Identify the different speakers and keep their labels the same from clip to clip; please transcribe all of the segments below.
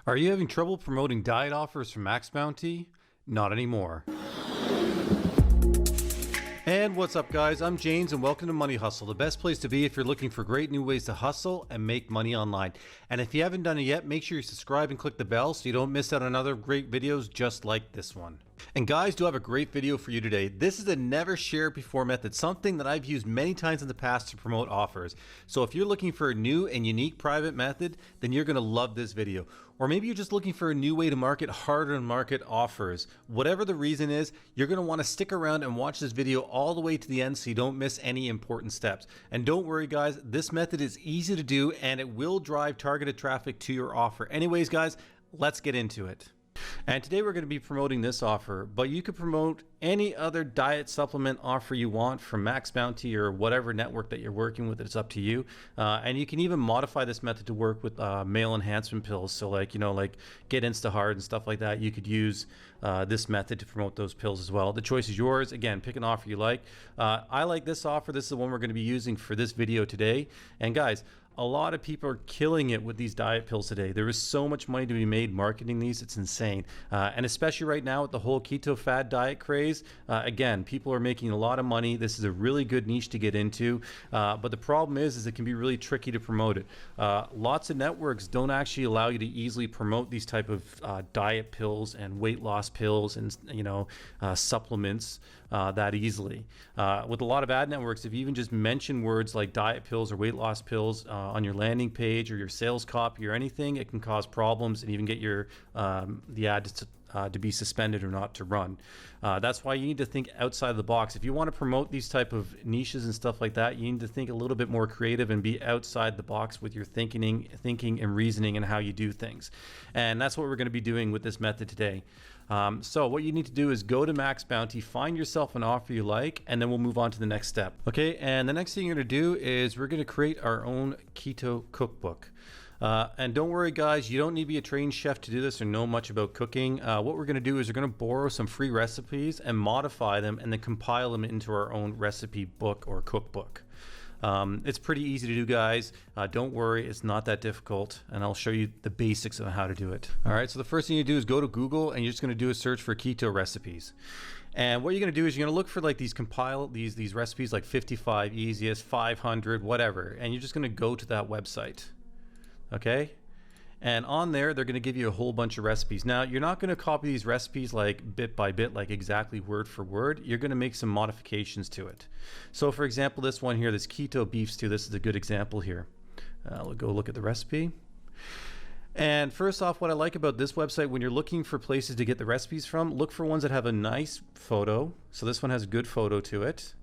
Speaker 1: Are you having trouble promoting diet offers from Maxbounty? Not anymore. And what's up guys, I'm James and welcome to Money Hustle, the best place to be if you're looking for great new ways to hustle and make money online. And if you haven't done it yet, make sure you subscribe and click the bell so you don't miss out on other great videos just like this one. And guys, do have a great video for you today. This is a never shared before method, something that I've used many times in the past to promote offers. So if you're looking for a new and unique private method, then you're gonna love this video. Or maybe you're just looking for a new way to market harder to market offers. Whatever the reason is, you're gonna wanna stick around and watch this video all the way to the end so you don't miss any important steps. And don't worry guys, this method is easy to do and it will drive targeted traffic to your offer. Anyways guys, let's get into it. And today we're going to be promoting this offer, but you could promote any other diet supplement offer you want from Maxbounty or whatever network that you're working with. It's up to you. And you can even modify this method to work with male enhancement pills. So like, like Get Insta Hard and stuff like that. You could use this method to promote those pills as well. The choice is yours. Again, pick an offer you like. I like this offer. This is the one we're going to be using for this video today. And guys, a lot of people are killing it with these diet pills today. There is so much money to be made marketing these. It's insane. And especially right now with the whole keto fad diet craze, again, people are making a lot of money. This is a really good niche to get into. But the problem is it can be really tricky to promote it. Lots of networks don't actually allow you to easily promote these type of diet pills and weight loss pills and, supplements that easily. With a lot of ad networks, if you even just mention words like diet pills or weight loss pills on your landing page or your sales copy or anything, it can cause problems and even get your the ad to be suspended or not to run. That's why you need to think outside the box. If you want to promote these type of niches and stuff like that, you need to think a little bit more creative and be outside the box with your thinking and reasoning and how you do things. And that's what we're going to be doing with this method today. So what you need to do is go to Maxbounty, find yourself an offer you like, and then we'll move on to the next step. Okay, and the next thing you're going to do is we're going to create our own keto cookbook. And don't worry guys, you don't need to be a trained chef to do this or know much about cooking. What we're going to do is we're going to borrow some free recipes and modify them and then compile them into our own recipe book or cookbook. It's pretty easy to do guys. Don't worry, it's not that difficult, and I'll show you the basics of how to do it. All right, so the first thing you do is go to Google and you're just going to do a search for keto recipes. And what you're going to do is you're going to look for like these recipes like 55 easiest, 500, whatever, and you're just going to go to that website. Okay, and on there they're going to give you a whole bunch of recipes. Now you're not going to copy these recipes like bit by bit, like exactly word for word. You're going to make some modifications to it. So for example, this one here, this keto beef stew, this is a good example here. We'll go look at the recipe. And first off, what I like about this website, when you're looking for places to get the recipes from, look for ones that have a nice photo. So this one has a good photo to it.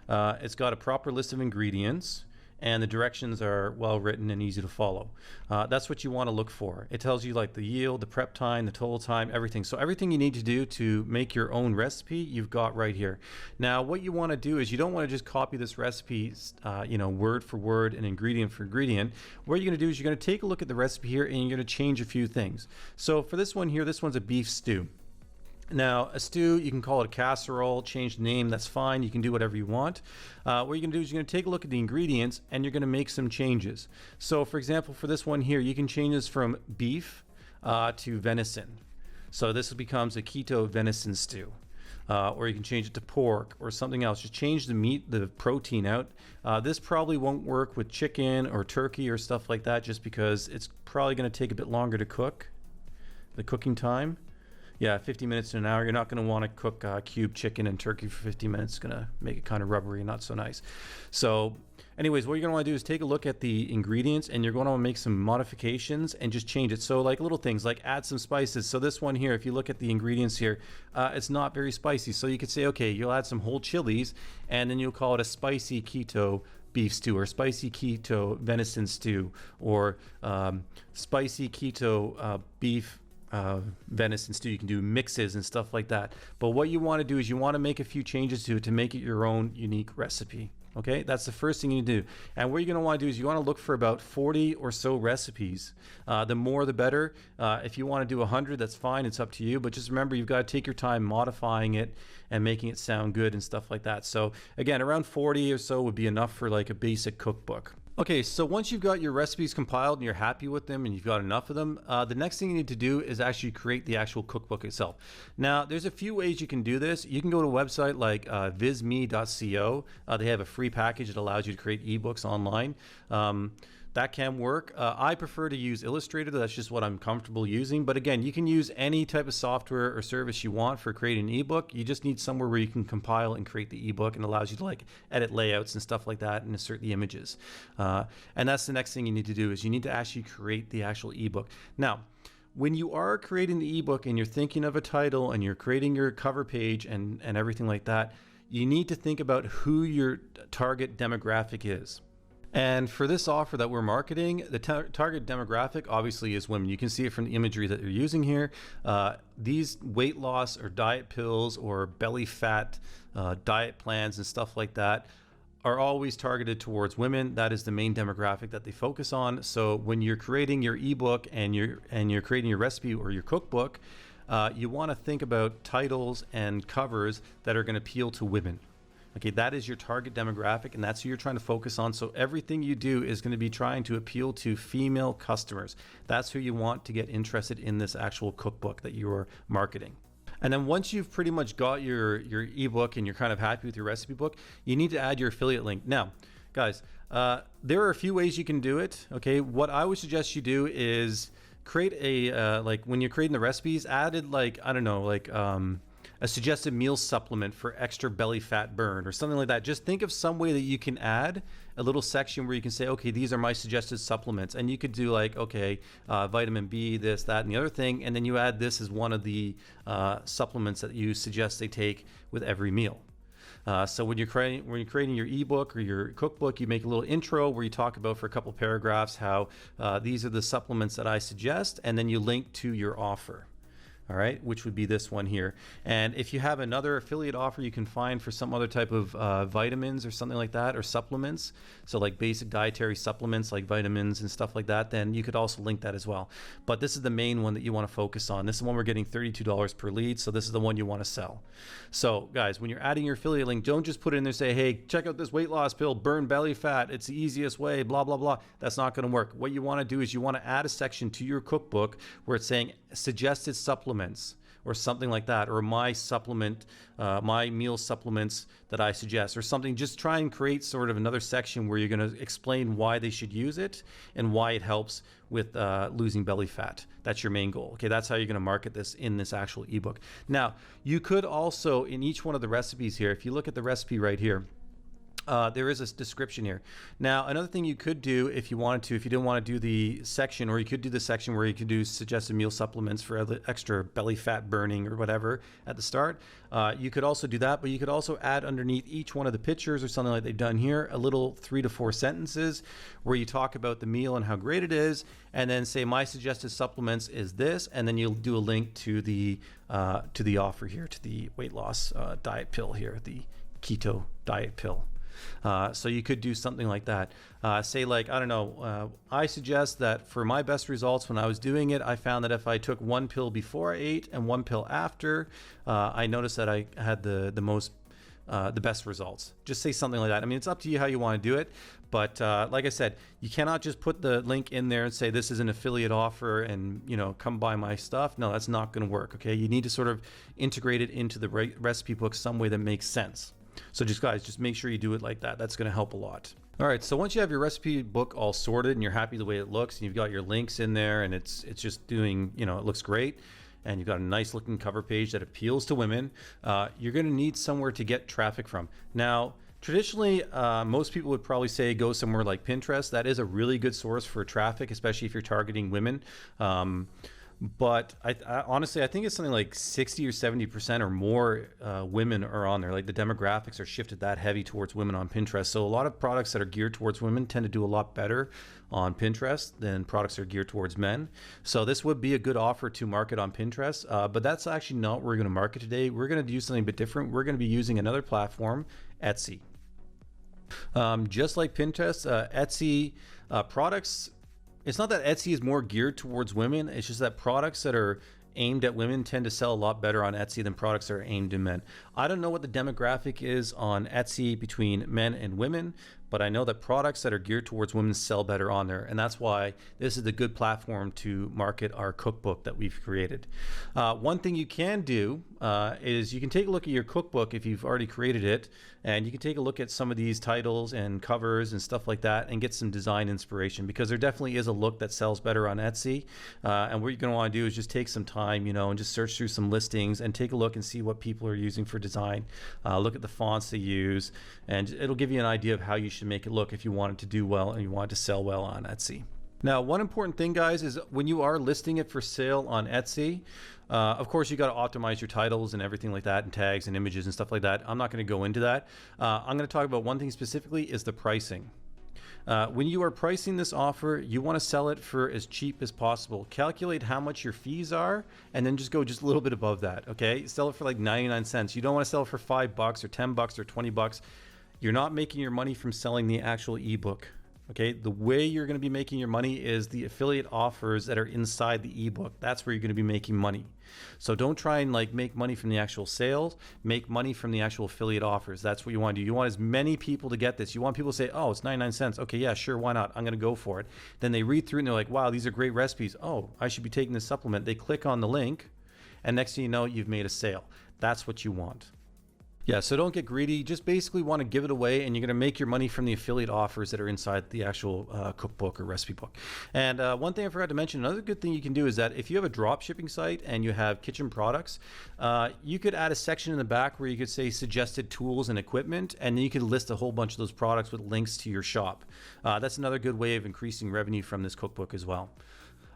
Speaker 1: It's got a proper list of ingredients, and the directions are well written and easy to follow. That's what you want to look for. It tells you like the yield, the prep time, the total time, everything. So everything you need to do to make your own recipe, you've got right here. Now, what you want to do is you don't want to just copy this recipe, word for word and ingredient for ingredient. What you're going to do is you're going to take a look at the recipe here and you're going to change a few things. So for this one here, this one's a beef stew. Now, a stew, you can call it a casserole, change the name, that's fine. You can do whatever you want. What you're going to do is you're going to take a look at the ingredients and you're going to make some changes. So, for example, for this one here, you can change this from beef to venison. So this becomes a keto venison stew. Or you can change it to pork or something else. Just change the meat, the protein out. This probably won't work with chicken or turkey or stuff like that just because it's probably going to take a bit longer to cook, the cooking time. Yeah, 50 minutes to an hour. You're not going to want to cook cube chicken and turkey for 50 minutes. It's going to make it kind of rubbery and not so nice. So anyways, what you're going to want to do is take a look at the ingredients and you're going to want to make some modifications and just change it. So like little things like add some spices. So this one here, if you look at the ingredients here, it's not very spicy. So you could say, okay, you'll add some whole chilies and then you'll call it a spicy keto beef stew or spicy keto venison stew or spicy keto beef venison stew. You can do mixes and stuff like that. But what you want to do is you want to make a few changes to it to make it your own unique recipe. Okay, that's the first thing you do. And what you're going to want to do is you want to look for about 40 or so recipes. The more the better. If you want to do 100, that's fine. It's up to you. But just remember, you've got to take your time modifying it and making it sound good and stuff like that. So again, around 40 or so would be enough for like a basic cookbook. Okay, so once you've got your recipes compiled and you're happy with them and you've got enough of them, the next thing you need to do is actually create the actual cookbook itself. Now, there's a few ways you can do this. You can go to a website like visme.co. They have a free package that allows you to create ebooks online. That can work. I prefer to use Illustrator. That's just what I'm comfortable using. But again, you can use any type of software or service you want for creating an ebook. You just need somewhere where you can compile and create the ebook, and allows you to like edit layouts and stuff like that and insert the images. And that's the next thing you need to do, is you need to actually create the actual ebook. Now, when you are creating the ebook and you're thinking of a title and you're creating your cover page and everything like that, you need to think about who your target demographic is. And for this offer that we're marketing, the target demographic obviously is women. You can see it from the imagery that they're using here. These weight loss or diet pills or belly fat diet plans and stuff like that are always targeted towards women. That is the main demographic that they focus on. So when you're creating your ebook and you're creating your recipe or your cookbook, you want to think about titles and covers that are going to appeal to women. Okay, that is your target demographic, and that's who you're trying to focus on. So everything you do is going to be trying to appeal to female customers. That's who you want to get interested in this actual cookbook that you're marketing. And then once you've pretty much got your ebook and you're kind of happy with your recipe book, you need to add your affiliate link. Now, guys, there are a few ways you can do it. Okay, what I would suggest you do is create a like when you're creating the recipes, added like, I don't know, like a suggested meal supplement for extra belly fat burn or something like that. Just think of some way that you can add a little section where you can say, okay, these are my suggested supplements. And you could do like, okay, vitamin B, this, that, and the other thing. And then you add this as one of the supplements that you suggest they take with every meal. So when you're creating your ebook or your cookbook, you make a little intro where you talk about for a couple paragraphs how these are the supplements that I suggest, and then you link to your offer. All right, which would be this one here. And if you have another affiliate offer you can find for some other type of vitamins or something like that, or supplements, so like basic dietary supplements like vitamins and stuff like that, then you could also link that as well. But this is the main one that you want to focus on. This is the one we're getting $32 per lead, so this is the one you want to sell. So guys, when you're adding your affiliate link, don't just put it in there and say, hey, check out this weight loss pill, burn belly fat, it's the easiest way, blah, blah, blah. That's not going to work. What you want to do is you want to add a section to your cookbook where it's saying suggested supplements or something like that, or my supplement, my meal supplements that I suggest, or something. Just try and create sort of another section where you're going to explain why they should use it and why it helps with losing belly fat. That's your main goal. Okay, that's how you're going to market this in this actual ebook. Now, you could also, in each one of the recipes here, if you look at the recipe right here, there is a description here. Now, another thing you could do if you wanted to, if you didn't want to do the section, or you could do the section where you could do suggested meal supplements for extra belly fat burning or whatever at the start, you could also do that, but you could also add underneath each one of the pictures or something like they've done here, a little 3 to 4 sentences where you talk about the meal and how great it is, and then say my suggested supplements is this, and then you'll do a link to the offer here, to the weight loss diet pill here, the keto diet pill. So you could do something like that. Say like, I don't know, I suggest that for my best results when I was doing it, I found that if I took one pill before I ate and one pill after, I noticed that I had the best results. Just say something like that. I mean, it's up to you how you want to do it. But like I said, you cannot just put the link in there and say this is an affiliate offer and, you know, come buy my stuff. No, that's not going to work. Okay, you need to sort of integrate it into the recipe book some way that makes sense. So just make sure you do it like that. That's going to help a lot. All right, so once you have your recipe book all sorted and you're happy the way it looks, and you've got your links in there, and it's just doing, you know, it looks great, and you've got a nice looking cover page that appeals to women, you're going to need somewhere to get traffic from. Now, traditionally, most people would probably say go somewhere like Pinterest. That is a really good source for traffic, especially if you're targeting women. But I honestly, I think it's something like 60 or 70% or more women are on there. Like the demographics are shifted that heavy towards women on Pinterest. So a lot of products that are geared towards women tend to do a lot better on Pinterest than products that are geared towards men. So this would be a good offer to market on Pinterest. But that's actually not what we're going to market today. We're going to do something a bit different. We're going to be using another platform, Etsy. Just like Pinterest, Etsy products, it's not that Etsy is more geared towards women. It's just that products that are aimed at women tend to sell a lot better on Etsy than products that are aimed at men. I don't know what the demographic is on Etsy between men and women, but I know that products that are geared towards women sell better on there. And that's why this is a good platform to market our cookbook that we've created. One thing you can do is you can take a look at your cookbook if you've already created it, and you can take a look at some of these titles and covers and stuff like that and get some design inspiration, because there definitely is a look that sells better on Etsy. And what you're going to want to do is just take some time, and just search through some listings and take a look and see what people are using for design. Look at the fonts they use, and it'll give you an idea of how you should make it look if you want it to do well and you want it to sell well on Etsy. Now, one important thing, guys, is when you are listing it for sale on Etsy, of course, you got to optimize your titles and everything like that, and tags and images and stuff like that. I'm not going to go into that. I'm going to talk about one thing specifically, is the pricing. When you are pricing this offer, you want to sell it for as cheap as possible. Calculate how much your fees are, and then just go just a little bit above that. Okay, sell it for like 99 cents. You don't want to sell it for $5 or $10 or $20. You're not making your money from selling the actual ebook. Okay, the way you're going to be making your money is the affiliate offers that are inside the ebook. That's where you're going to be making money. So don't try and make money from the actual sales. Make money from the actual affiliate offers. That's what you want to do. You want as many people to get this. You want people to say, oh, it's 99 cents. Okay, yeah, sure, why not? I'm going to go for it. Then they read through and they're like, wow, these are great recipes. Oh, I should be taking this supplement. They click on the link, and next thing you know, you've made a sale. That's what you want. Yeah, so don't get greedy. Just basically want to give it away, and you're going to make your money from the affiliate offers that are inside the actual cookbook or recipe book. And one thing I forgot to mention, another good thing you can do is that if you have a drop shipping site and you have kitchen products, you could add a section in the back where you could say suggested tools and equipment, and then you could list a whole bunch of those products with links to your shop. That's another good way of increasing revenue from this cookbook as well.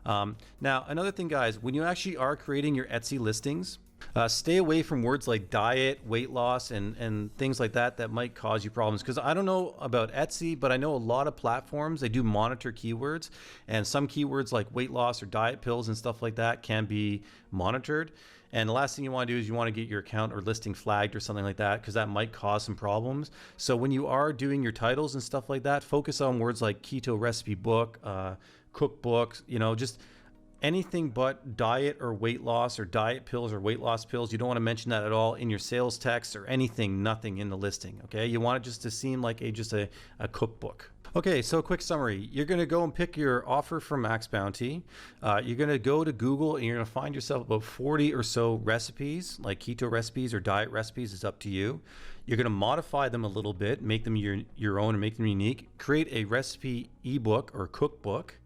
Speaker 1: Now, another thing, guys, when you actually are creating your Etsy listings, stay away from words like diet, weight loss, and things like that might cause you problems. Because I don't know about Etsy, but I know a lot of platforms, they do monitor keywords, and some keywords like weight loss or diet pills and stuff like that can be monitored. And the last thing you want to do is you want to get your account or listing flagged or something like that, because that might cause some problems. So when you are doing your titles and stuff like that, focus on words like keto recipe book, cookbooks, just anything but diet or weight loss or diet pills or weight loss pills. You don't want to mention that at all in your sales text or anything, nothing in the listing. Okay, you want it just to seem like just a cookbook. Okay, so quick summary. You're going to go and pick your offer from Maxbounty. You're going to go to Google and you're going to find yourself about 40 or so recipes, like keto recipes or diet recipes. It's up to you. You're going to modify them a little bit, make them your own and make them unique. Create a recipe ebook or cookbook,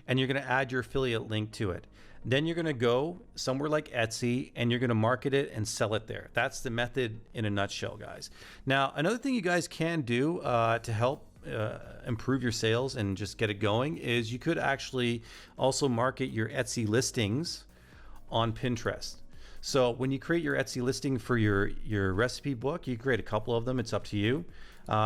Speaker 1: and you're going to add your affiliate link to it. Then you're going to go somewhere like Etsy and you're going to market it and sell it there. That's the method in a nutshell, guys. Now, another thing you guys can do to help improve your sales and just get it going is you could actually also market your Etsy listings on Pinterest. So when you create your Etsy listing for your recipe book, you create a couple of them. It's up to you.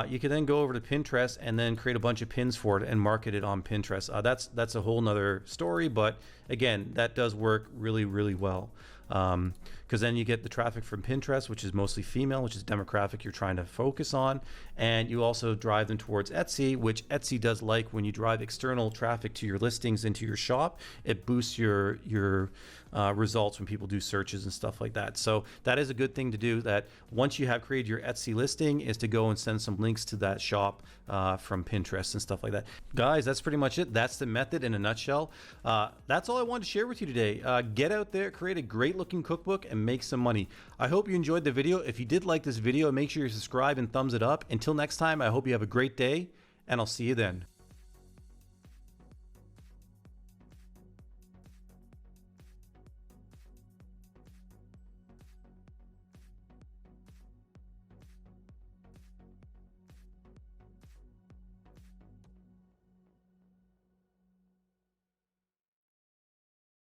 Speaker 1: You can then go over to Pinterest and then create a bunch of pins for it and market it on Pinterest. That's a whole nother story, but again, that does work really, really well. Because then you get the traffic from Pinterest, which is mostly female, which is the demographic you're trying to focus on. And you also drive them towards Etsy, which Etsy does like when you drive external traffic to your listings into your shop. It boosts your results when people do searches and stuff like that. So that is a good thing to do, that once you have created your Etsy listing, is to go and send some links to that shop from Pinterest and stuff like that. Guys, that's pretty much it. That's the method in a nutshell. That's all I wanted to share with you today. Get out there, create a great looking cookbook, and make some money. I hope you enjoyed the video. If you did like this video, make sure you subscribe and thumbs it up. Until next time, I hope you have a great day, and I'll see you then.